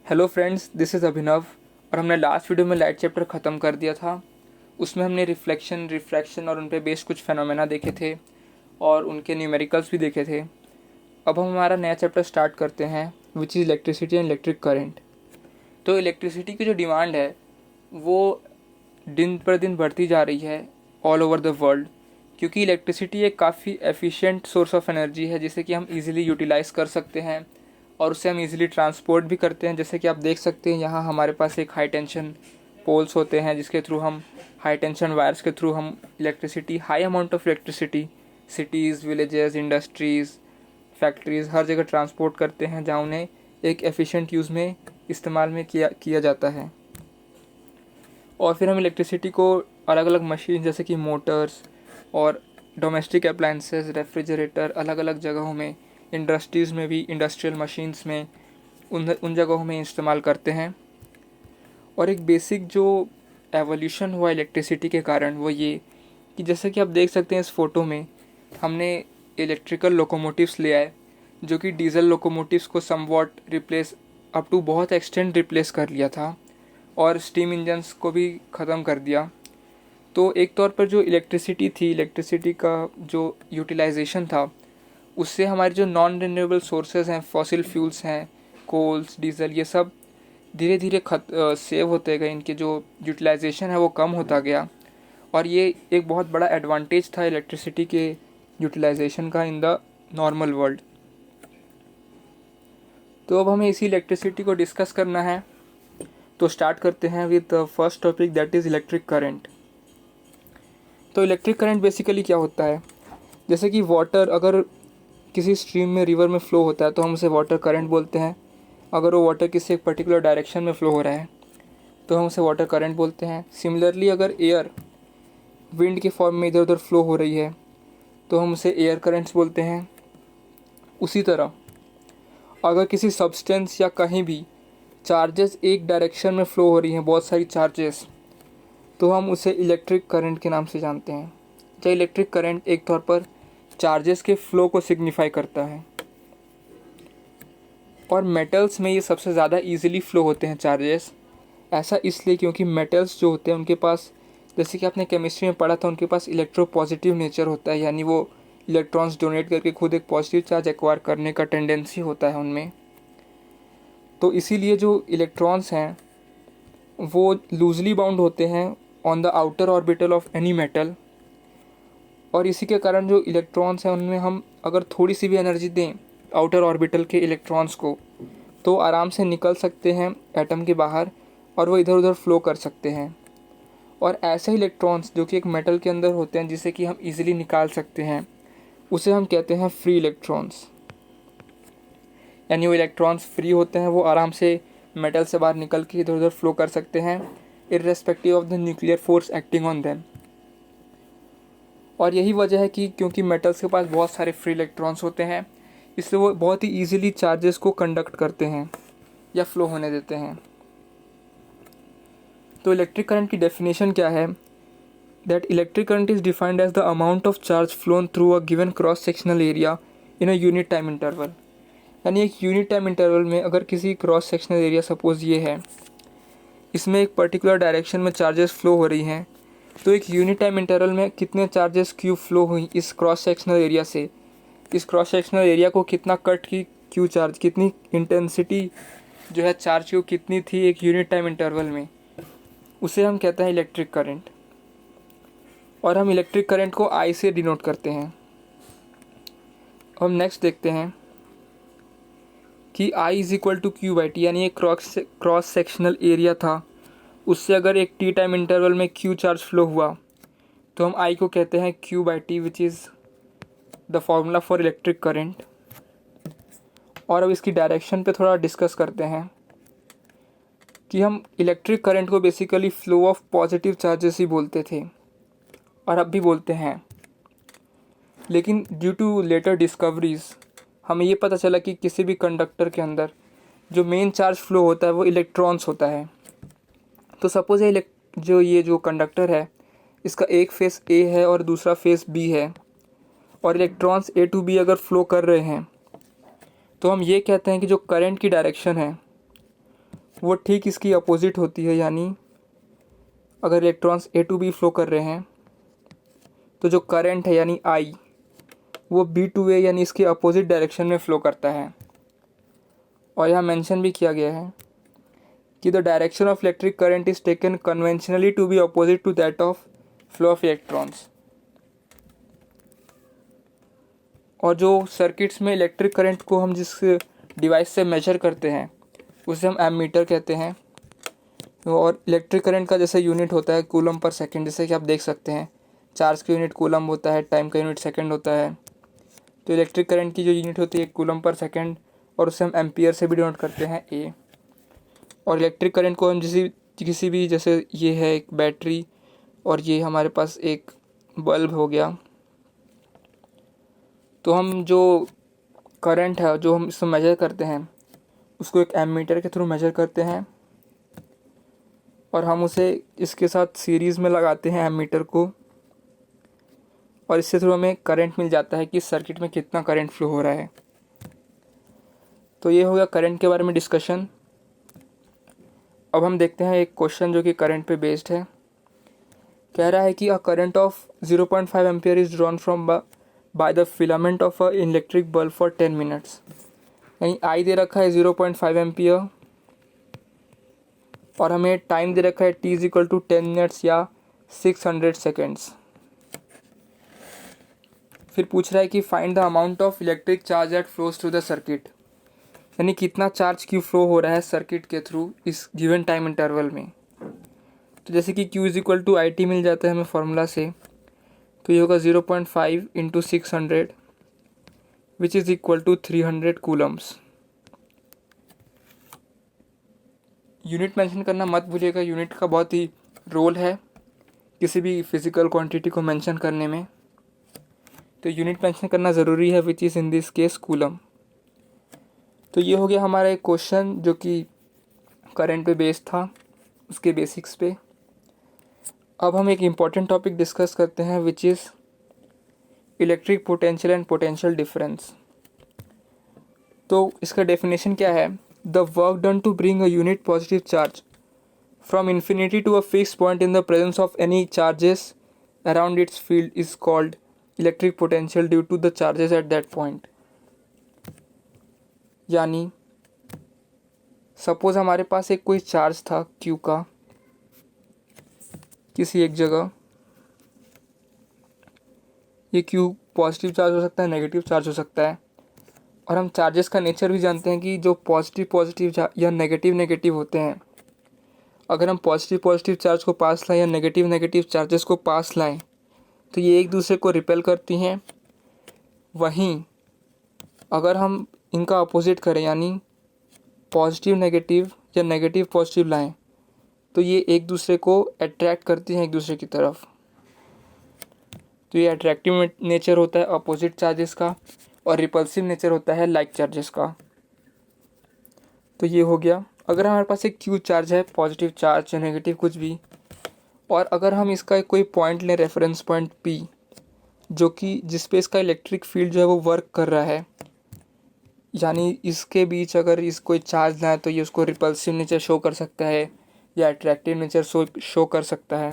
Hello friends, this is अभिनव। और हमने last video में लाइट चैप्टर ख़त्म कर दिया था। उसमें हमने रिफ्लेक्शन, रिफ्रैक्शन और उन पे बेस्ड कुछ फेनोमेना देखे थे और उनके न्यूमेरिकल्स भी देखे थे। अब हम हमारा नया चैप्टर स्टार्ट करते हैं, which is electricity and electric current. तो इलेक्ट्रिसिटी की जो डिमांड है वो दिन पर दिन बढ़ती जा रही है ऑल ओवर द वर्ल्ड, क्योंकि इलेक्ट्रिसिटी एक काफ़ी एफिशिएंट सोर्स ऑफ एनर्जी है जिसे कि हम इजीली यूटिलाइज़ कर सकते हैं और उससे हम इजीली ट्रांसपोर्ट भी करते हैं। जैसे कि आप देख सकते हैं यहाँ हमारे पास एक हाई टेंशन पोल्स होते हैं जिसके थ्रू हम हाई टेंशन वायर्स के थ्रू हम electricity, high amount of electricity cities, villages, industries, factories हर जगह ट्रांसपोर्ट करते हैं जहाँ उन्हें एक एफिशिएंट यूज़ में इस्तेमाल में किया जाता है। और फिर हम इलेक्ट्रिसिटी को अलग अलग मशीन जैसे कि मोटर्स और डोमेस्टिक अप्लायंसेस, रेफ्रिजरेटर, अलग अलग जगहों में, इंडस्ट्रीज़ में भी, इंडस्ट्रियल मशीन्स में, उन जगहों में इस्तेमाल करते हैं। और एक बेसिक जो एवोल्यूशन हुआ इलेक्ट्रिसिटी के कारण वो ये कि जैसे कि आप देख सकते हैं इस फ़ोटो में हमने इलेक्ट्रिकल लोकोमोटिव्स ले आए जो कि डीजल लोकोमोटिव्स को समवॉट रिप्लेस, अप टू बहुत एक्सटेंड रिप्लेस कर लिया था और स्टीम इंजन्स को भी ख़त्म कर दिया। तो एक तौर पर जो इलेक्ट्रिसिटी थी, इलेक्ट्रिसिटी का जो यूटिलाइजेशन था, उससे हमारे जो नॉन रिन्यूएबल सोर्सेज हैं, फॉसिल फ्यूल्स हैं, कोल्स, डीजल, ये सब धीरे धीरे सेव होते गए। इनके जो यूटिलाइजेशन है वो कम होता गया और ये एक बहुत बड़ा एडवांटेज था इलेक्ट्रिसिटी के यूटिलाइजेशन का इन द नॉर्मल वर्ल्ड। तो अब हमें इसी इलेक्ट्रिसिटी को डिस्कस करना है। तो स्टार्ट करते हैं with the first topic, that is electric current. तो इलेक्ट्रिक करंट बेसिकली क्या होता है, जैसे कि वाटर अगर किसी स्ट्रीम में, रिवर में फ़्लो होता है तो हम उसे वाटर करंट बोलते हैं। अगर वो वाटर किसी एक पर्टिकुलर डायरेक्शन में फ़्लो हो रहा है तो हम उसे वाटर करंट बोलते हैं। सिमिलरली अगर एयर विंड के फॉर्म में इधर उधर फ़्लो हो रही है तो हम उसे एयर करंट्स बोलते हैं। उसी तरह अगर किसी सब्सटेंस या कहीं भी चार्जेस एक डायरेक्शन में फ़्लो हो रही हैं, बहुत सारी चार्जेस, तो हम उसे इलेक्ट्रिक करंट के नाम से जानते हैं। तो इलेक्ट्रिक करंट एक तौर पर चार्जेस के फ़्लो को सिग्निफाई करता है। और मेटल्स में ये सबसे ज़्यादा इजीली फ़्लो होते हैं चार्जेस। ऐसा इसलिए क्योंकि मेटल्स जो होते हैं उनके पास, जैसे कि आपने केमिस्ट्री में पढ़ा था, उनके पास इलेक्ट्रोपॉजिटिव नेचर होता है, यानी वो इलेक्ट्रॉन्स डोनेट करके खुद एक पॉजिटिव चार्ज एक्वायर करने का टेंडेंसी होता है उनमें। तो इसीलिए जो इलेक्ट्रॉन्स हैं वो लूजली बाउंड होते हैं on the outer orbital of any metal. और इसी के कारण जो इलेक्ट्रॉन्स हैं उनमें हम अगर थोड़ी सी भी एनर्जी दें आउटर ऑर्बिटल के इलेक्ट्रॉन्स को तो आराम से निकल सकते हैं एटम के बाहर और वो इधर उधर फ्लो कर सकते हैं। और ऐसे इलेक्ट्रॉन्स जो कि एक मेटल के अंदर होते हैं जिसे कि हम इजीली निकाल सकते हैं, उसे हम कहते हैं फ्री इलेक्ट्रॉन्स। यानी वो इलेक्ट्रॉन्स फ्री होते हैं, वो आराम से मेटल से बाहर निकल के इधर उधर फ्लो कर सकते हैं irrespective of the nuclear force acting on them. और यही वजह है कि क्योंकि मेटल्स के पास बहुत सारे फ्री इलेक्ट्रॉन्स होते हैं, इसलिए वो बहुत ही ईजिली चार्जेस को कंडक्ट करते हैं या फ्लो होने देते हैं। तो इलेक्ट्रिक करंट की डेफिनेशन क्या है, that electric current is defined as the amount of charge flown through a given cross sectional area in a unit time interval. यानी एक यूनिट टाइम इंटरवल में अगर किसी क्रॉस सेक्शनल एरिया, सपोज ये है, इसमें एक पर्टिकुलर डायरेक्शन में चार्जेस फ्लो हो रही हैं, तो एक यूनिट टाइम इंटरवल में कितने चार्जेस क्यू फ्लो हुई इस क्रॉस सेक्शनल एरिया से, इस क्रॉस सेक्शनल एरिया को कितना कट की क्यू चार्ज, कितनी इंटेंसिटी जो है चार्ज की कितनी थी एक यूनिट टाइम इंटरवल में, उसे हम कहते हैं इलेक्ट्रिक करंट। और हम इलेक्ट्रिक करंट को आई से डिनोट करते हैं। हम नेक्स्ट देखते हैं कि I is equal to Q by T, यानी एक क्रॉस सेक्शनल एरिया था, उससे अगर एक टी टाइम इंटरवल में क्यू चार्ज फ्लो हुआ तो हम आई को कहते हैं Q by T, which is the formula for electric current. और अब इसकी डायरेक्शन पे थोड़ा डिस्कस करते हैं कि हम इलेक्ट्रिक करंट को basically flow of positive charges ही बोलते थे और अब भी बोलते हैं, लेकिन ड्यू टू लेटर डिस्कवरीज़ हमें ये पता चला कि किसी भी कंडक्टर के अंदर जो मेन चार्ज फ्लो होता है वो इलेक्ट्रॉन्स होता है। तो सपोज ये जो कंडक्टर है इसका एक फेस ए है और दूसरा फेस बी है और इलेक्ट्रॉन्स ए टू बी अगर फ्लो कर रहे हैं तो हम ये कहते हैं कि जो करंट की डायरेक्शन है वो ठीक इसकी अपोजिट होती है, यानी अगर electrons A to B flow कर रहे हैं तो जो करंट है यानी आई वो बी टू ए यानी इसके अपोजिट डायरेक्शन में फ़्लो करता है। और यहाँ मेंशन भी किया गया है कि the direction of electric current is taken conventionally to be opposite to that of flow of electrons. और जो सर्किट्स में इलेक्ट्रिक करंट को हम जिस डिवाइस से मेजर करते हैं उसे हम एमीटर कहते हैं। और इलेक्ट्रिक करंट का जैसे यूनिट होता है कूलम पर सेकंड, जैसे कि आप देख सकते हैं चार्ज का यूनिट कूलम होता है, टाइम का यूनिट सेकंड होता है। तो इलेक्ट्रिक करंट की जो यूनिट होती है कूलम पर सेकंड, और उसे हम एम्पियर से भी डिनोट करते हैं ए। और इलेक्ट्रिक करंट को हम किसी भी, जैसे ये है एक बैटरी और ये हमारे पास एक बल्ब हो गया, तो हम जो करंट है जो हम इसमें मेजर करते हैं उसको एक एमीटर के थ्रू मेजर करते हैं और हम उसे इसके साथ सीरीज़ में लगाते हैं एमीटर को, और इससे थ्रू हमें करंट मिल जाता है कि सर्किट में कितना करंट फ्लो हो रहा है। तो ये हो गया करंट के बारे में डिस्कशन। अब हम देखते हैं एक क्वेश्चन जो कि करंट पे बेस्ड है। कह रहा है कि a current of 0.5 ampere is drawn from by the filament of a electric bulb for 10 minutes. यानी आई दे रखा है 0.5 एम्पियर और हमें टाइम दे रखा है t is equal to 10 minutes या 600 सेकेंड्स। फिर पूछ रहा है कि find the amount of electric charge that flows through the circuit, यानी कितना चार्ज क्यू फ्लो हो रहा है सर्किट के थ्रू इस गिवन टाइम इंटरवल में। तो जैसे कि Q is equal to I T मिल जाता है हमें फॉर्मूला से, तो ये होगा 0.5 into 600 which is equal to 300 coulombs. Unit mention करना मत भूलिएगा, यूनिट का बहुत ही रोल है किसी भी फिजिकल क्वांटिटी को मेंशन करने में। तो यूनिट मेंशन करना ज़रूरी है which is in this case coulomb. तो ये हो गया हमारा एक क्वेश्चन जो कि करंट पे बेस्ड था, उसके बेसिक्स पे। अब हम एक इम्पॉर्टेंट टॉपिक डिस्कस करते हैं which is electric potential and potential difference. तो इसका डेफिनेशन क्या है? The work done to bring a unit positive charge from infinity to a fix point in the presence of any charges around its field is called electric potential due to the charges at that point. यानी suppose हमारे पास एक कोई charge था Q का किसी एक जगह, ये Q पॉजिटिव चार्ज हो सकता है, नेगेटिव चार्ज हो सकता है। और हम चार्जेस का नेचर भी जानते हैं कि जो पॉजिटिव पॉजिटिव या नेगेटिव नेगेटिव होते हैं, अगर हम पॉजिटिव पॉजिटिव चार्ज को पास लाएं या नेगेटिव नेगेटिव चार्जेस को पास लाएं तो ये एक दूसरे को रिपेल करती हैं। वहीं अगर हम इनका अपोजिट करें यानी पॉजिटिव नेगेटिव या नेगेटिव पॉजिटिव लाएं तो ये एक दूसरे को अट्रैक्ट करती हैं एक दूसरे की तरफ। तो ये अट्रैक्टिव नेचर होता है अपोजिट चार्जेस का और रिपल्सिव नेचर होता है लाइक चार्जेस का। तो ये हो गया। अगर हमारे पास एक Q चार्ज है, पॉजिटिव चार्ज या नेगेटिव कुछ भी, और अगर हम इसका कोई पॉइंट लें रेफरेंस पॉइंट P जो कि जिस पे इसका इलेक्ट्रिक फील्ड जो है वो वर्क कर रहा है, यानी इसके बीच अगर इस कोई चार्ज लाए तो ये उसको रिपल्सिव नेचर शो कर सकता है या अट्रैक्टिव नेचर शो कर सकता है।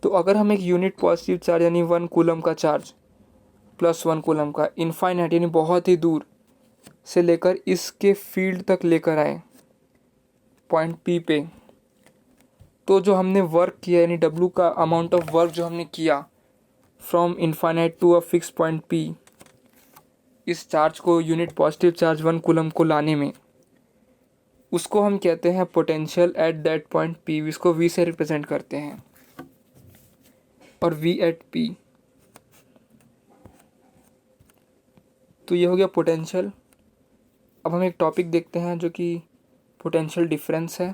तो अगर हम एक यूनिट पॉजिटिव चार्ज यानी 1 कूलम का चार्ज प्लस 1 कूलम का इनफाइनाइट यानी बहुत ही दूर से लेकर इसके फील्ड तक लेकर आए पॉइंट P पे, तो जो हमने वर्क किया यानी W का अमाउंट ऑफ वर्क जो हमने किया from infinite to a fix point P, इस चार्ज को यूनिट पॉजिटिव चार्ज 1 कूलम को लाने में, उसको हम कहते हैं potential at that point P। इसको V से रिप्रेजेंट करते हैं और V एट P। तो ये हो गया पोटेंशियल। अब हम एक टॉपिक देखते हैं जो कि पोटेंशियल डिफरेंस है।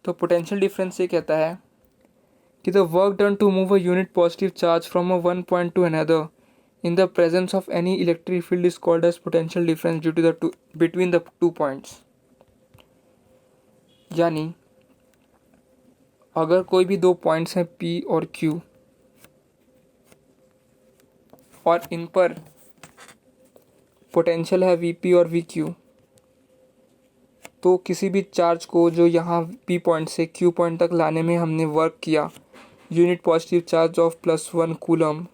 तो पोटेंशियल डिफरेंस ये कहता है कि the work done to move a unit positive charge from a one point to another in the presence of any electric field is called as potential difference due to the between the 2 points. यानी अगर कोई भी 2 points हैं P और Q और इन पर potential है VP और VQ, तो किसी भी चार्ज को जो यहाँ P पॉइंट से Q पॉइंट तक लाने में हमने वर्क किया, unit positive charge of +1 coulomb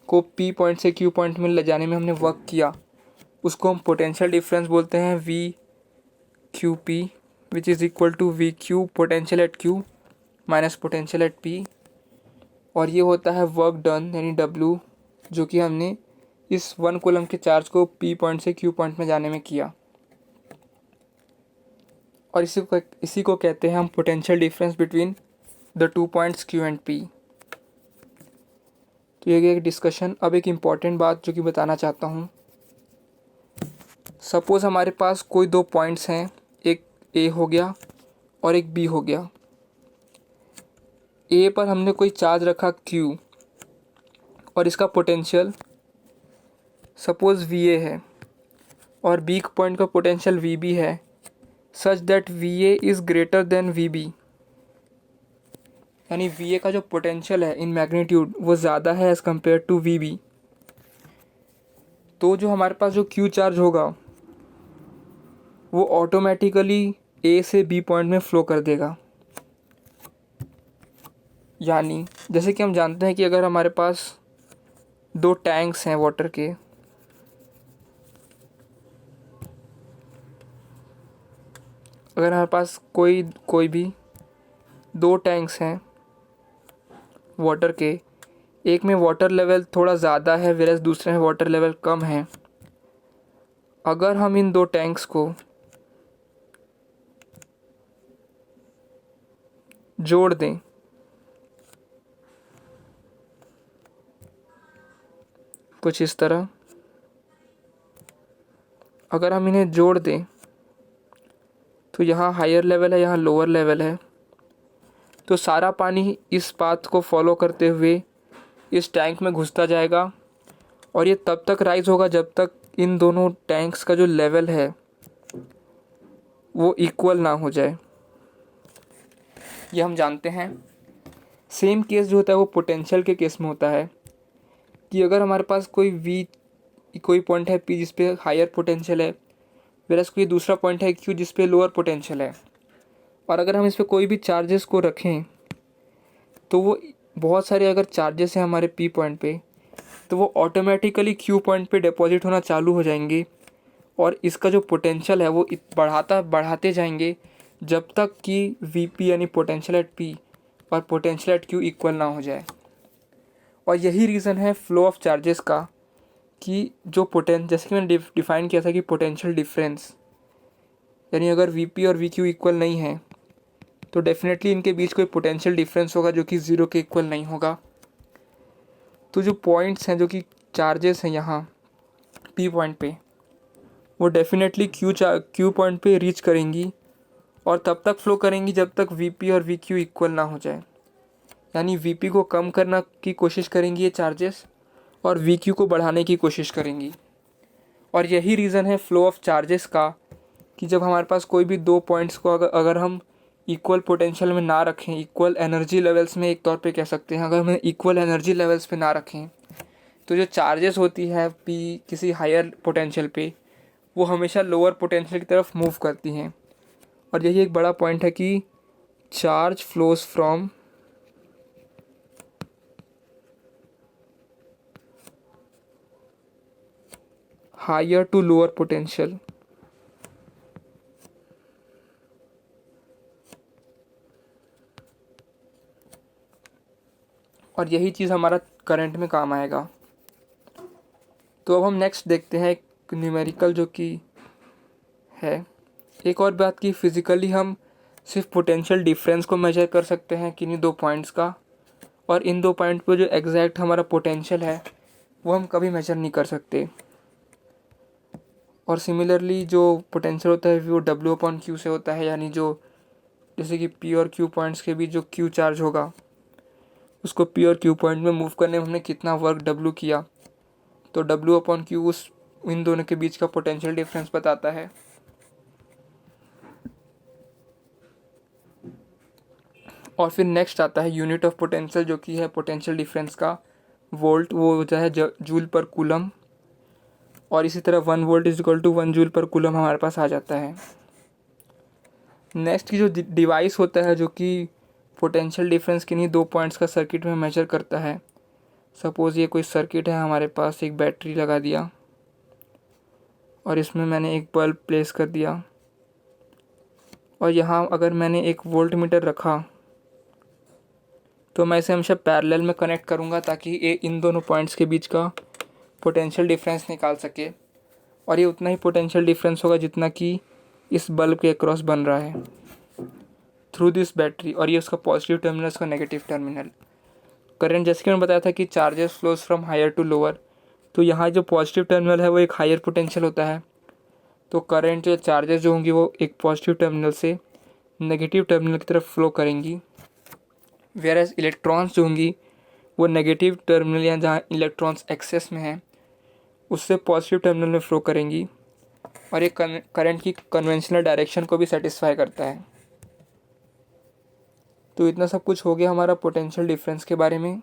को P पॉइंट से Q पॉइंट में ले जाने में हमने वर्क किया, उसको हम पोटेंशियल डिफरेंस बोलते हैं VQP, which is equal to VQ potential at Q minus potential at P। और ये होता है वर्क डन यानी W, जो कि हमने इस 1 कूलम के चार्ज को P पॉइंट से Q पॉइंट में जाने में किया। और इसी को कहते हैं हम potential difference between the 2 points Q and P। तो ये एक डिस्कशन। अब एक इम्पॉर्टेंट बात जो कि बताना चाहता हूँ, सपोज़ हमारे पास कोई 2 पॉइंट्स हैं, एक A हो गया और एक B हो गया। A पर हमने कोई चार्ज रखा Q और इसका पोटेंशियल सपोज़ VA है और B पॉइंट का पोटेंशियल VB है, such that VA is greater then VB, यानी VA का जो पोटेंशियल है इन मैग्नीट्यूड वो ज़्यादा है एज़ कम्पेयर टू VB। तो जो हमारे पास जो Q चार्ज होगा वो ऑटोमेटिकली A से B पॉइंट में फ़्लो कर देगा। यानी जैसे कि हम जानते हैं कि अगर हमारे पास 2 टैंक्स हैं वाटर के, अगर हमारे पास कोई भी 2 टैंक्स हैं वाटर के, एक में वाटर लेवल थोड़ा ज़्यादा है वेरस दूसरे में वाटर लेवल कम है, अगर हम इन 2 टैंक्स को जोड़ दें कुछ इस तरह, अगर हम इन्हें जोड़ दें तो यहाँ हायर लेवल है, यहाँ लोअर लेवल है, तो सारा पानी इस पाथ को फॉलो करते हुए इस टैंक में घुसता जाएगा और ये तब तक राइज होगा जब तक इन दोनों टैंक्स का जो लेवल है वो इक्वल ना हो जाए। ये हम जानते हैं। सेम केस जो होता है वो पोटेंशियल के केस में होता है कि अगर हमारे पास कोई पॉइंट है P जिस पे हायर पोटेंशियल है, वेरस कोई दूसरा पॉइंट है Q जिस पे लोअर पोटेंशियल है, और अगर हम इस पे कोई भी चार्जेस को रखें तो वो बहुत सारे अगर चार्जेस हैं हमारे P पॉइंट पे तो वो ऑटोमेटिकली Q पॉइंट पे डिपॉजिट होना चालू हो जाएंगे और इसका जो पोटेंशियल है वो बढ़ाते जाएंगे जब तक कि VP यानी पोटेंशियल एट P और पोटेंशियल एट Q इक्वल ना हो जाए। और यही रीज़न है फ्लो ऑफ चार्जेस का कि जो जैसे कि मैंने डिफ़ाइन किया था कि पोटेंशियल डिफरेंस यानी अगर VP और VQ इक्वल नहीं है तो डेफिनेटली इनके बीच कोई पोटेंशियल डिफरेंस होगा जो कि 0 के इक्वल नहीं होगा। तो जो पॉइंट्स हैं जो कि चार्जेस हैं यहाँ P पॉइंट पे वो डेफिनेटली Q पॉइंट पे रीच करेंगी और तब तक फ्लो करेंगी जब तक VP और VQ इक्वल ना हो जाए। यानी VP को कम करना की कोशिश करेंगी ये चार्जेस और VQ को बढ़ाने की कोशिश करेंगी। और यही रीज़न है फ्लो ऑफ चार्जेस का कि जब हमारे पास कोई भी 2 पॉइंट्स को अगर हम इक्वल पोटेंशियल में ना रखें, इक्वल एनर्जी लेवल्स में एक तौर पे कह सकते हैं, अगर हम इक्वल एनर्जी लेवल्स पे ना रखें तो जो चार्जेस होती है P किसी हायर पोटेंशियल पे वो हमेशा लोअर पोटेंशियल की तरफ मूव करती हैं। और यही एक बड़ा पॉइंट है कि charge flows from higher to lower potential. और यही चीज़ हमारा करंट में काम आएगा। तो अब हम नेक्स्ट देखते हैं एक न्यूमेरिकल जो कि है। एक और बात कि फिज़िकली हम सिर्फ पोटेंशियल डिफरेंस को मेजर कर सकते हैं किन्हीं 2 पॉइंट्स का, और इन 2 पॉइंट पर जो एग्जैक्ट हमारा पोटेंशियल है वो हम कभी मेजर नहीं कर सकते। और सिमिलरली जो पोटेंशियल होता है वो W/Q से होता है, यानी जो जैसे कि P और Q पॉइंट्स के बीच जो Q चार्ज होगा उसको P और Q पॉइंट में मूव करने में हमने कितना वर्क W किया, तो W/Q उस इन दोनों के बीच का पोटेंशियल डिफरेंस बताता है। और फिर नेक्स्ट आता है यूनिट ऑफ पोटेंशियल जो कि है पोटेंशियल डिफरेंस का वोल्ट, वो होता है जूल पर कूलम। और इसी तरह 1 volt is equal to 1 joule per coulomb हमारे पास आ जाता है। नेक्स्ट की जो डिवाइस होता है जो कि पोटेंशियल डिफरेंस किन्हीं दो पॉइंट्स का सर्किट में मेजर करता है। सपोज़ ये कोई सर्किट है हमारे पास, एक बैटरी लगा दिया और इसमें मैंने एक बल्ब प्लेस कर दिया और यहाँ अगर मैंने एक वोल्ट मीटर रखा तो मैं इसे हमेशा पैरेलल में कनेक्ट करूँगा ताकि ये इन दोनों पॉइंट्स के बीच का पोटेंशियल डिफरेंस निकाल सके, और ये उतना ही पोटेंशियल डिफरेंस होगा जितना कि इस बल्ब के अक्रॉस बन रहा है थ्रू दिस बैटरी, और ये उसका पॉजिटिव टर्मिनल, उसका नेगेटिव टर्मिनल। करंट जैसे कि मैंने बताया था कि charges flows from higher to lower, तो यहाँ जो पॉजिटिव टर्मिनल है वो एक हायर पोटेंशियल होता है, तो करंट जो चार्जेस जो होंगी वो एक पॉजिटिव टर्मिनल से नेगेटिव टर्मिनल की तरफ फ्लो करेंगी, वेयरएज इलेक्ट्रॉन्स जो होंगी वो नेगेटिव टर्मिनल या जहाँ इलेक्ट्रॉन्स एक्सेस में हैं उससे पॉजिटिव टर्मिनल में फ्लो करेंगी, और ये करंट की कन्वेंशनल डायरेक्शन को भी सेटिस्फाई करता है। तो इतना सब कुछ हो गया हमारा पोटेंशियल डिफरेंस के बारे में।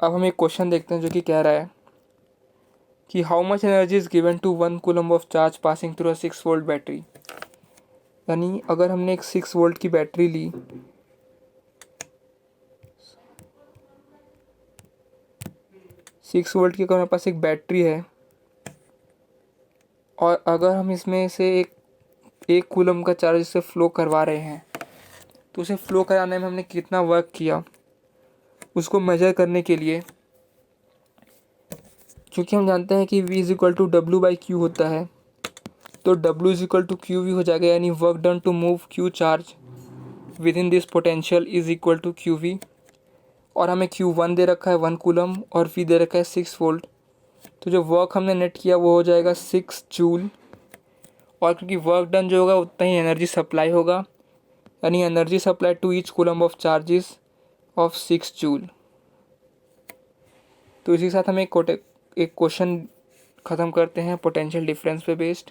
अब हम एक क्वेश्चन देखते हैं जो कि कह रहा है कि how much energy is given to 1 coulomb of charge passing through a 6 volt battery. यानी अगर हमने एक 6 वोल्ट की बैटरी ली, सिक्स वोल्ट की हमारे पास एक बैटरी है, और अगर हम इसमें से एक कूलम का चार्ज से फ्लो करवा रहे हैं तो उसे फ्लो कराने में हमने कितना वर्क किया उसको मेजर करने के लिए, क्योंकि हम जानते हैं कि V is equal to W by Q होता है, तो W is equal to Q V हो जाएगा, यानी work done to move Q charge within this potential is equal to Q V, और हमें Q1 दे रखा है 1 कूलम और V दे रखा है 6 वोल्ट, तो जो वर्क हमने नेट किया वो हो जाएगा 6 जूल, और क्योंकि वर्क डन जो होगा उतना ही एनर्जी सप्लाई होगा, यानी energy supply to each coulomb of charges of 6 joule. तो इसी के साथ हम एक क्वेश्चन ख़त्म करते हैं पोटेंशियल डिफरेंस पे बेस्ड।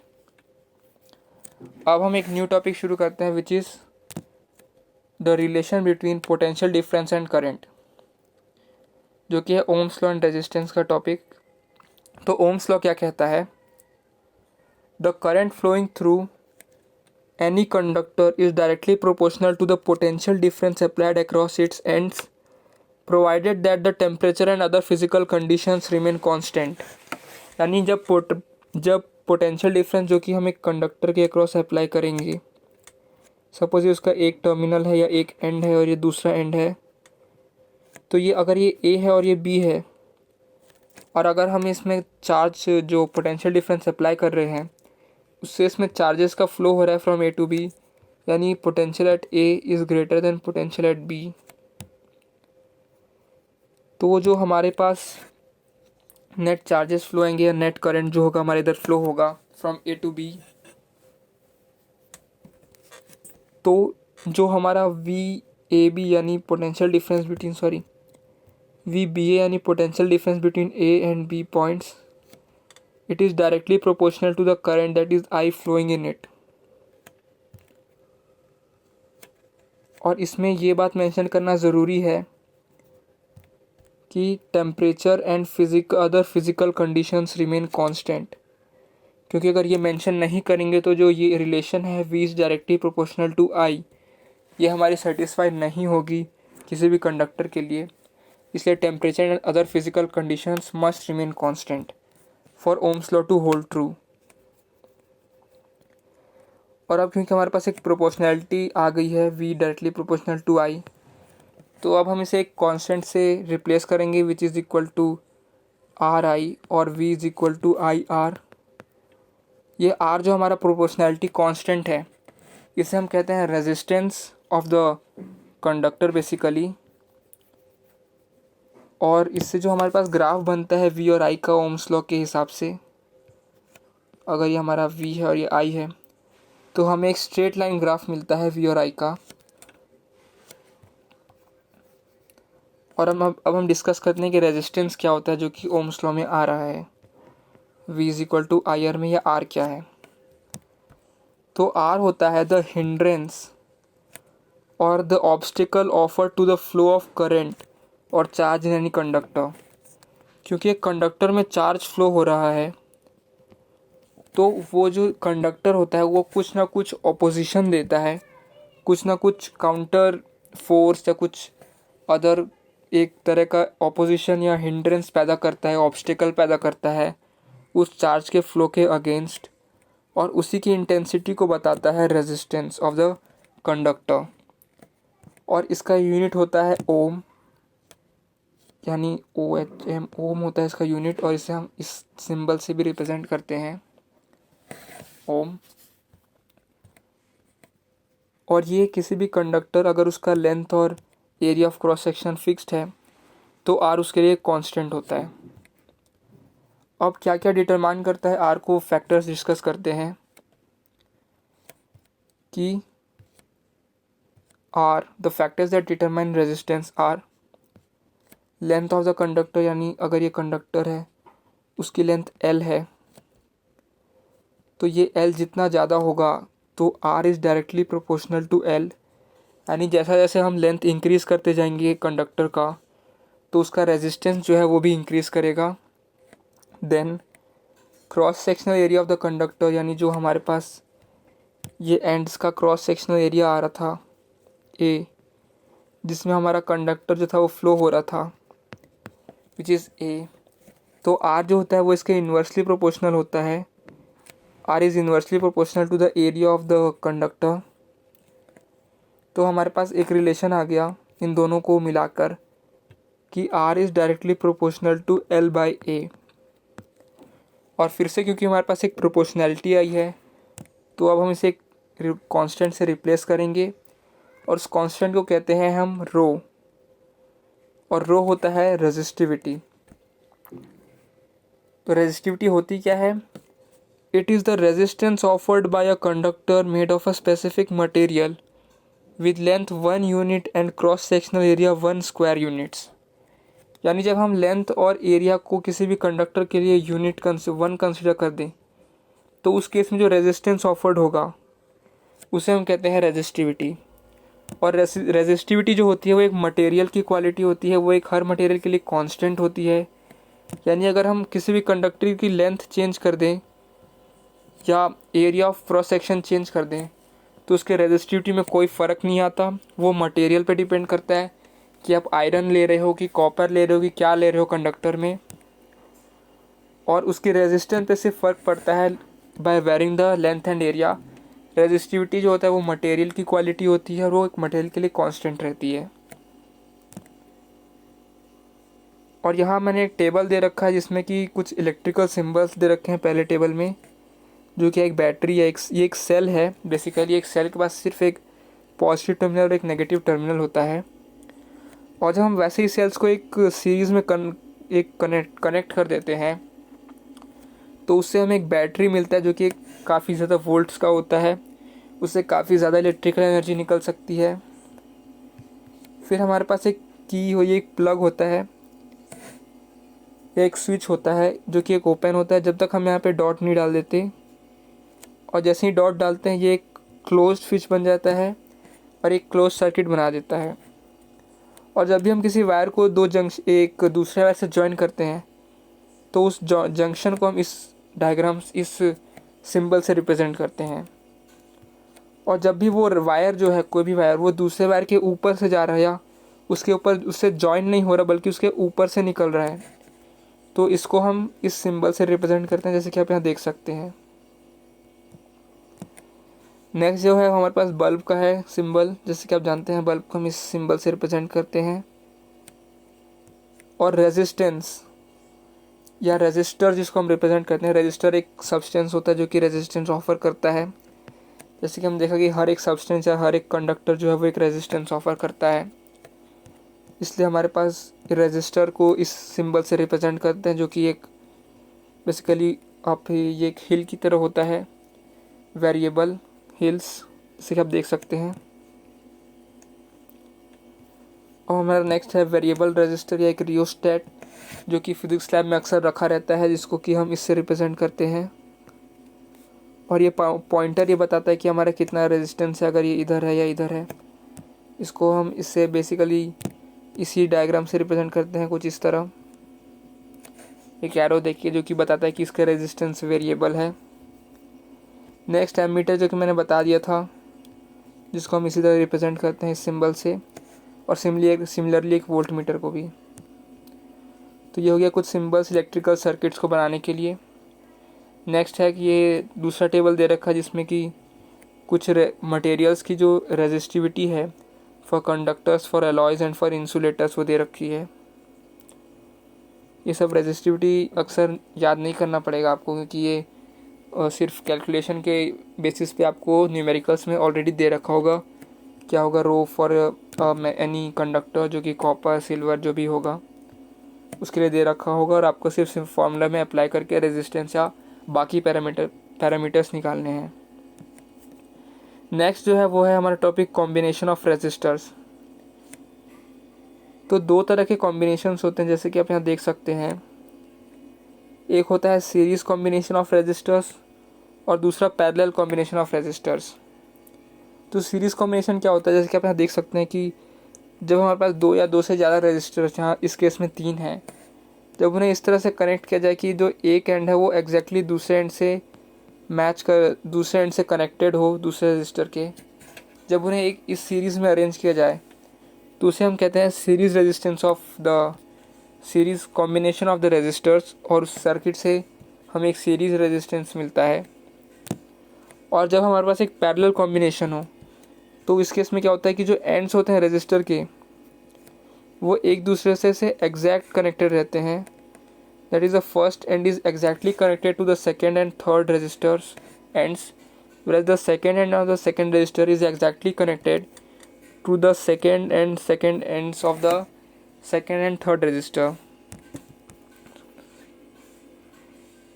अब हम एक न्यू टॉपिक शुरू करते हैं which is the relation between potential difference and current, जो कि है ओम्स लॉ एंड रेजिस्टेंस का टॉपिक। तो ओम्स लॉ क्या कहता है, the current flowing through any conductor is directly proportional to the potential difference applied across its ends provided that the temperature and other physical conditions remain constant। यानी जब potential difference जो कि हम एक conductor के अक्रॉस अप्लाई करेंगे, suppose ये उसका एक टर्मिनल है या एक एंड है और ये दूसरा एंड है, तो ये अगर ये ए है और ये बी है, और अगर हम इसमें चार्ज जो पोटेंशियल डिफरेंस अप्लाई कर रहे हैं उससे इसमें चार्जेस का फ्लो हो रहा है फ्रॉम ए टू बी, यानी potential at A is greater than potential at B, तो जो हमारे पास नेट चार्जेस फ्लो आएंगे या नेट करंट जो होगा हमारे इधर फ्लो होगा फ्रॉम ए टू बी, तो जो हमारा वी ए बी यानी potential difference between V B A यानी potential difference between A and B points, it is directly proportional to the current that is I flowing in it। और इसमें ये बात mention करना ज़रूरी है कि temperature and other physical conditions remain constant, क्योंकि अगर ये मेंशन नहीं करेंगे तो जो ये रिलेशन है V is directly proportional to I, ये हमारी सेटिस्फाई नहीं होगी किसी भी कंडक्टर के लिए, इसलिए temperature and other physical conditions must remain constant for Ohm's law to hold true. और अब क्योंकि हमारे पास एक प्रोपोर्शनैलिटी आ गई है V directly proportional to I, तो अब हम इसे एक कांस्टेंट से रिप्लेस करेंगे which is equal to RI और V is equal to IR। ये R जो हमारा प्रोपोर्शनैलिटी कांस्टेंट है इसे हम कहते हैं resistance of the conductor basically, और इससे जो हमारे पास ग्राफ बनता है V और I का ओम्स लॉ के हिसाब से, अगर ये हमारा V है और ये I है तो हमें एक स्ट्रेट लाइन ग्राफ मिलता है V और I का। और अब हम डिस्कस करते हैं कि रेजिस्टेंस क्या होता है जो कि ओम्स लॉ में आ रहा है, V is equal to IR में, या R क्या है। तो R होता है द हिंड्रेंस और the obstacle offer to the flow of current और चार्ज इन एनी कंडक्टर। क्योंकि एक कंडक्टर में चार्ज फ्लो हो रहा है तो वो जो कंडक्टर होता है वो कुछ ना कुछ ऑपोजिशन देता है, कुछ ना कुछ काउंटर फोर्स या कुछ अदर एक तरह का ऑपोजिशन या हिंड्रेंस पैदा करता है, ऑब्स्टिकल पैदा करता है उस चार्ज के फ्लो के अगेंस्ट, और उसी की इंटेंसिटी को बताता है रेजिस्टेंस ऑफ द कंडक्टर। और इसका यूनिट होता है ओम, यानी OHM, ओम होता है इसका यूनिट, और इसे हम इस सिंबल से भी रिप्रेजेंट करते हैं, ओम। और ये किसी भी कंडक्टर अगर उसका लेंथ और area of cross section fixed है तो आर उसके लिए कांस्टेंट होता है। अब क्या क्या डिटरमाइन करता है आर को, फैक्टर्स डिस्कस करते हैं कि are, the factors that determine resistance are length of the conductor, यानी अगर ये कंडक्टर है उसकी लेंथ L है तो ये L जितना ज़्यादा होगा तो R is directly proportional to L, यानी जैसा जैसे हम लेंथ इंक्रीज़ करते जाएंगे कंडक्टर का तो उसका रेजिस्टेंस जो है वो भी इंक्रीज़ करेगा। Then cross sectional area of the conductor, यानी जो हमारे पास ये एंड्स का क्रॉस सेक्शनल एरिया आ रहा था A, जिसमें हमारा कंडक्टर जो था वो फ्लो हो रहा था विच इज़ A, तो R जो होता है वो इसके इन्वर्सली प्रोपोर्शनल होता है, R is inversely proportional to the area of the conductor. तो हमारे पास एक रिलेशन आ गया इन दोनों को मिलाकर कि R is directly proportional to L/A। और फिर से क्योंकि हमारे पास एक प्रोपोर्शनैलिटी आई है तो अब हम इसे एक कांस्टेंट से रिप्लेस करेंगे, और उस कांस्टेंट को कहते हैं हम रो, और रो होता है रेजिस्टिविटी। तो रेजिस्टिविटी होती क्या है? It is the resistance offered by a conductor made of a specific material with length 1 unit and cross sectional area 1 square units. यानी जब हम लेंथ और एरिया को किसी भी कंडक्टर के लिए यूनिट 1 कंसिडर कर दें तो उस केस में जो रेजिस्टेंस ऑफर्ड होगा उसे हम कहते हैं रेजिस्टिविटी। और रेजिस्टिविटी जो होती है वो एक मटेरियल की क्वालिटी होती है, वो एक हर मटेरियल के लिए कांस्टेंट होती है। यानी अगर हम किसी भी कंडक्टर की लेंथ चेंज कर दें या area of cross section change कर दें तो उसके रेजिस्टिविटी में कोई फ़र्क नहीं आता। वो मटेरियल पे डिपेंड करता है कि आप आयरन ले रहे हो कि कॉपर ले रहे हो कि क्या ले रहे हो कंडक्टर में, और उसकी रेजिस्टेंस पे सिर्फ फ़र्क पड़ता है by varying the length and area. Resistivity जो होता है वो मटेरियल की क्वालिटी होती है और वो एक मटेरियल के लिए कांस्टेंट रहती है। और यहाँ मैंने एक टेबल दे रखा है जिसमें कि कुछ इलेक्ट्रिकल सिंबल्स दे रखे हैं पहले टेबल में, जो कि एक बैटरी है, ये एक सेल है। बेसिकली एक सेल के पास सिर्फ एक पॉजिटिव टर्मिनल और एक नेगेटिव टर्मिनल होता है, और जब हम वैसे ही सेल्स को एक सीरीज़ में कनेक्ट कर देते हैं तो उससे हमें एक बैटरी मिलता है जो कि काफ़ी ज़्यादा वोल्ट्स का होता है, उससे काफ़ी ज़्यादा इलेक्ट्रिकल एनर्जी निकल सकती है। फिर हमारे पास एक की हो, ये एक प्लग होता है, एक स्विच होता है जो कि एक ओपन होता है जब तक हम यहाँ पे डॉट नहीं डाल देते, और जैसे ही डॉट डालते हैं ये एक क्लोज्ड स्विच बन जाता है और एक क्लोज सर्किट बना देता है। और जब भी हम किसी वायर को एक दूसरे वायर से ज्वाइन करते हैं तो उस जंक्शन को हम इस इस सिंबल से रिप्रेजेंट करते हैं। और जब भी वो वायर जो है, कोई भी वायर, वो दूसरे वायर के ऊपर से जा रहा है या उसके ऊपर उससे ज्वाइन नहीं हो रहा बल्कि उसके ऊपर से निकल रहा है, तो इसको हम इस सिंबल से रिप्रेजेंट करते हैं, जैसे कि आप यहाँ देख सकते हैं। नेक्स्ट जो है हमारे पास बल्ब का है सिंबल, जैसे कि आप जानते हैं बल्ब को हम इस सिंबल से रिप्रेजेंट करते हैं। और रेजिस्टेंस या रेजिस्टर जिसको हम रिप्रेजेंट करते हैं, रेजिस्टर एक सब्सटेंस होता है जो कि रेजिस्टेंस ऑफर करता है। जैसे कि हम देखा कि हर एक सब्सटेंस या हर एक कंडक्टर जो है वो एक रेजिस्टेंस ऑफर करता है, इसलिए हमारे पास रेजिस्टर को इस सिंबल से रिप्रेजेंट करते हैं, जो कि एक बेसिकली ये एक हिल की तरह होता है, वेरिएबल हिल्स, जैसे कि आप देख सकते हैं। और हमारा नेक्स्ट है वेरिएबल रेजिस्टर या एक रियोस्टेट, जो कि फिजिक्स लैब में अक्सर रखा रहता है, जिसको कि हम इससे रिप्रेजेंट करते हैं। और ये पॉइंटर ये बताता है कि हमारा कितना रेजिस्टेंस है, अगर ये इधर है या इधर है। इसको हम इससे बेसिकली इसी डायग्राम से रिप्रेजेंट करते हैं कुछ इस तरह। एक एरो देखिए जो कि बताता है कि इसका रेजिस्टेंस वेरिएबल है। नेक्स्ट एमीटर जो कि मैंने बता दिया था, जिसको हम इसी तरह रिप्रेजेंट करते हैं इस सिंबल से, और सिमिलरली एक वोल्ट मीटर को भी। तो ये हो गया कुछ सिंबल्स इलेक्ट्रिकल सर्किट्स को बनाने के लिए। नेक्स्ट है कि ये दूसरा टेबल दे रखा है जिसमें कि कुछ मटेरियल्स की जो रेजिस्टिविटी है for conductors, for alloys and for insulators वो दे रखी है। ये सब रेजिस्टिविटी अक्सर याद नहीं करना पड़ेगा आपको, क्योंकि ये सिर्फ कैलकुलेशन के बेसिस पे आपको न्यूमेरिकल्स में ऑलरेडी दे रखा होगा। क्या होगा, रो फॉर एनी कंडक्टर, जो कि कॉपर सिल्वर जो भी होगा उसके लिए दे रखा होगा, और आपको सिर्फ फार्मूला में अप्लाई करके रेजिस्टेंस या बाकी पैरामीटर्स निकालने हैं। नेक्स्ट जो है वो है हमारा टॉपिक कॉम्बिनेशन ऑफ रेजिस्टर्स। तो दो तरह के कॉम्बिनेशंस होते हैं, जैसे कि आप यहाँ देख सकते हैं। एक होता है सीरीज़ कॉम्बिनेशन ऑफ रेजिस्टर्स और दूसरा पैरेलल कॉम्बिनेशन ऑफ रेजिस्टर्स। तो सीरीज़ कॉम्बिनेशन क्या होता है, जैसे कि आप यहाँ देख सकते हैं कि जब हमारे पास दो या दो से ज़्यादा रेजिस्टर्स, यहाँ इस केस में 3 हैं, जब उन्हें इस तरह से कनेक्ट किया जाए कि जो एक एंड है वो एग्जैक्टली दूसरे एंड से कनेक्टेड हो दूसरे रेजिस्टर के, जब उन्हें एक इस सीरीज़ में अरेंज किया जाए तो उसे हम कहते हैं series resistance of the series combination of the resistors, और उस सर्किट से हमें एक सीरीज़ रेजिस्टेंस मिलता है। और जब हमारे पास एक पैरेलल कॉम्बिनेशन हो तो इस केस में क्या होता है कि जो एंड्स होते हैं रेजिस्टर के वो एक दूसरे से एग्जैक्ट कनेक्टेड रहते हैं। That is the first end is exactly connected to the second end third resistors ends, whereas the second end of the second resistor is exactly connected to the second ends of the second and third resistor।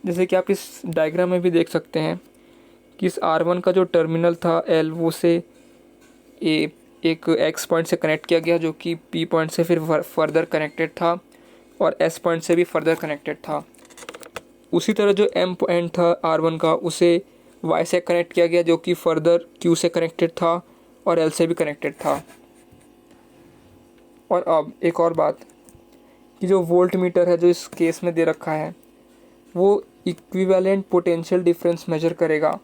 जैसे कि आप इस diagram में भी देख सकते हैं कि इस R1 का जो टर्मिनल था L, वो से एक X पॉइंट से कनेक्ट किया गया, जो कि P पॉइंट से फिर फर्दर कनेक्टेड था और S पॉइंट से भी फर्दर कनेक्टेड था। उसी तरह जो M पॉइंट था R1 का, उसे Y से कनेक्ट किया गया, जो कि फर्दर Q से कनेक्टेड था और L से भी कनेक्टेड था। और अब एक और बात कि जो वोल्ट मीटर है जो इस केस में दे रखा है वो इक्विवेलेंट पोटेंशियल डिफरेंस मेजर करेगा,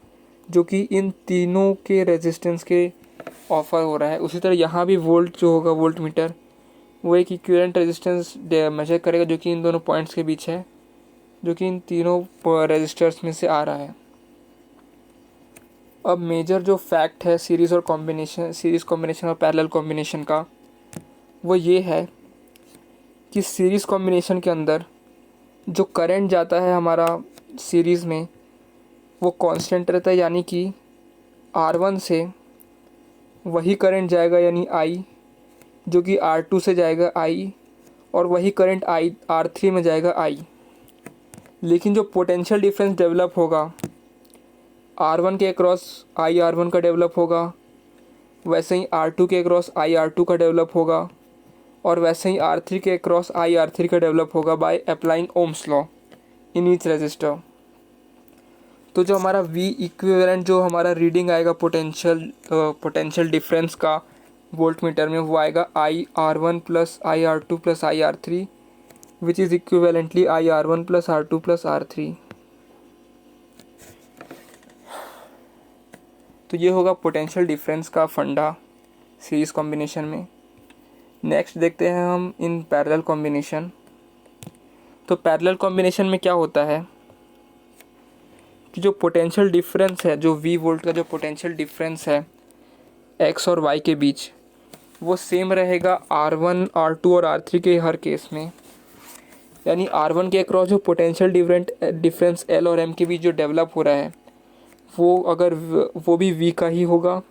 जो कि इन तीनों के रेजिस्टेंस के ऑफर हो रहा है। उसी तरह यहाँ भी वोल्ट जो होगा, वोल्ट मीटर, वो एक इक्विवेलेंट रेजिस्टेंस मेजर करेगा जो कि इन दोनों पॉइंट्स के बीच है, जो कि इन तीनों रेजिस्टर्स में से आ रहा है। अब मेजर जो फैक्ट है सीरीज़ कॉम्बिनेशन और पैरेलल कॉम्बिनेशन का, वो ये है कि सीरीज़ कॉम्बिनेशन के अंदर जो करंट जाता है हमारा सीरीज़ में वो कांस्टेंट रहता है, यानी कि R1 से वही करंट जाएगा यानी I, जो कि R2 से जाएगा I, और वही करंट R3 में जाएगा I। लेकिन जो पोटेंशियल डिफरेंस डेवलप होगा R1 के अक्रॉस I R1 का डेवलप होगा, वैसे ही R2 के अक्रॉस I R2 का डेवलप होगा, और वैसे ही R3 के अक्रॉस I R3 का डेवलप होगा by applying Ohm's law in each resistor. तो जो हमारा V इक्विवेलेंट जो हमारा रीडिंग आएगा पोटेंशियल डिफरेंस का वोल्ट मीटर में, वो आएगा I R1 plus I R2 plus I R3, which is equivalently I R1 plus R2 plus R3। तो ये होगा पोटेंशियल डिफरेंस का फंडा सीरीज़ कॉम्बिनेशन में। नेक्स्ट देखते हैं हम इन पैरेलल कॉम्बिनेशन। तो पैरेलल कॉम्बिनेशन में क्या होता है कि जो पोटेंशियल डिफरेंस है, जो V वोल्ट का जो पोटेंशियल डिफरेंस है X और Y के बीच, वो सेम रहेगा R1 R2 और R3 के हर केस में। यानी R1 के अक्रॉस जो पोटेंशियल डिफरेंस L और M के बीच जो डेवलप हो रहा है वो भी V का ही होगा।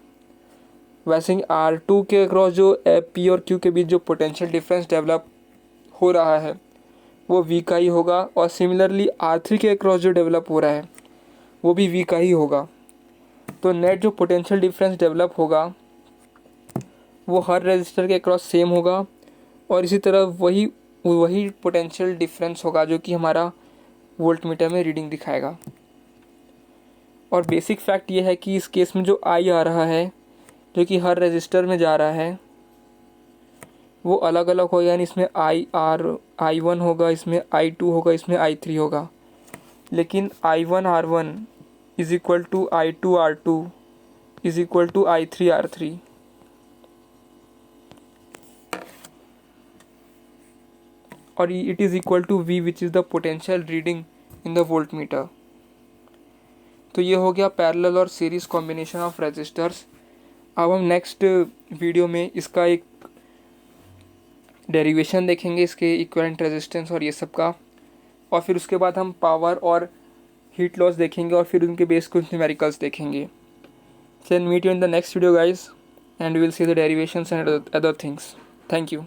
वैसे ही R2 के अक्रॉस जो P और Q के बीच जो पोटेंशियल डिफरेंस डेवलप हो रहा है वो V का ही होगा, और सिमिलरली R3 के अक्रॉस जो डेवलप हो रहा है वो भी V का ही होगा। तो नेट जो पोटेंशियल डिफरेंस डेवलप होगा वो हर रेजिस्टर के अक्रॉस सेम होगा, और इसी तरह वही पोटेंशियल डिफरेंस होगा जो कि हमारा वोल्ट मीटर में रीडिंग दिखाएगा। और बेसिक फैक्ट ये है कि इस केस में जो I आ रहा है जो कि हर रेजिस्टर में जा रहा है वो अलग अलग होगा, यानी इसमें I1 होगा, इसमें I2 होगा, इसमें I3 होगा। लेकिन I1 R1 is equal to I2R2 is equal to I3R3। और it is equal to V which is the potential reading in the volt meter. तो ये हो गया पैरेलल और सीरीज कॉम्बिनेशन ऑफ रेजिस्टर्स। अब हम नेक्स्ट वीडियो में इसका एक डेरिवेशन देखेंगे, इसके इक्विवेलेंट रेजिस्टेंस और ये सब का, और फिर उसके बाद हम पावर और हीट लॉस देखेंगे और फिर उनके बेस कुछ न्यूमेरिकल्स देखेंगे। Then meet you in the next video guys, and we will see the derivations and other things. Thank you.